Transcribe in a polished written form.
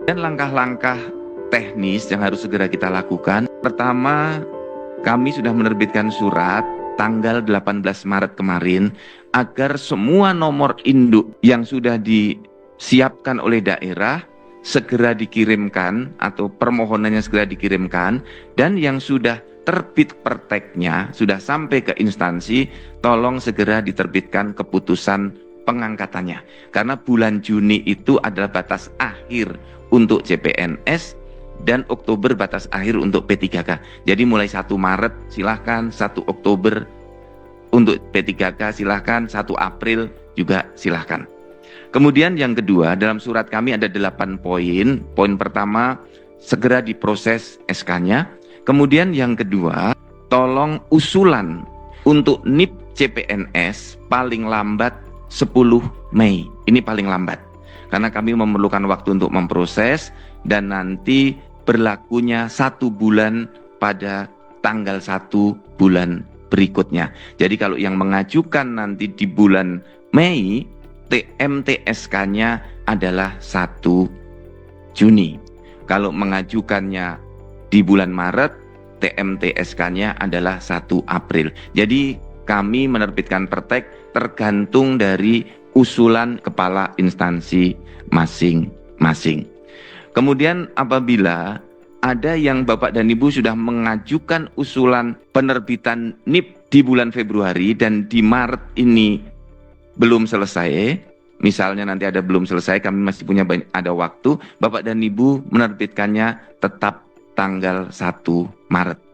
Dan langkah-langkah teknis yang harus segera kita lakukan. Pertama, kami sudah menerbitkan surat tanggal 18 Maret kemarin agar semua nomor induk yang sudah disiapkan oleh daerah segera dikirimkan atau permohonannya segera dikirimkan, dan yang sudah terbit perteknya sudah sampai ke instansi, tolong segera diterbitkan keputusan pengangkatannya. Karena bulan Juni itu adalah batas akhir untuk CPNS dan Oktober batas akhir untuk P3K. Jadi mulai 1 Maret silahkan, 1 Oktober untuk P3K silahkan, 1 April juga silahkan. Kemudian yang kedua, dalam surat kami ada 8 poin. Poin pertama, segera diproses SK-nya. Kemudian yang kedua, tolong usulan untuk NIP CPNS paling lambat 10 Mei. Ini paling lambat. Karena kami memerlukan waktu untuk memproses dan nanti berlakunya 1 bulan pada tanggal 1 bulan berikutnya. Jadi kalau yang mengajukan nanti di bulan Mei, TMTSK-nya adalah 1 Juni. Kalau mengajukannya di bulan Maret, TMTSK-nya adalah 1 April. Jadi kami menerbitkan pertek tergantung dari usulan kepala instansi masing-masing. Kemudian apabila ada yang Bapak dan Ibu sudah mengajukan usulan penerbitan NIP di bulan Februari dan di Maret ini belum selesai, misalnya nanti ada belum selesai, kami masih punya ada waktu, Bapak dan Ibu menerbitkannya tetap tanggal 1 Maret.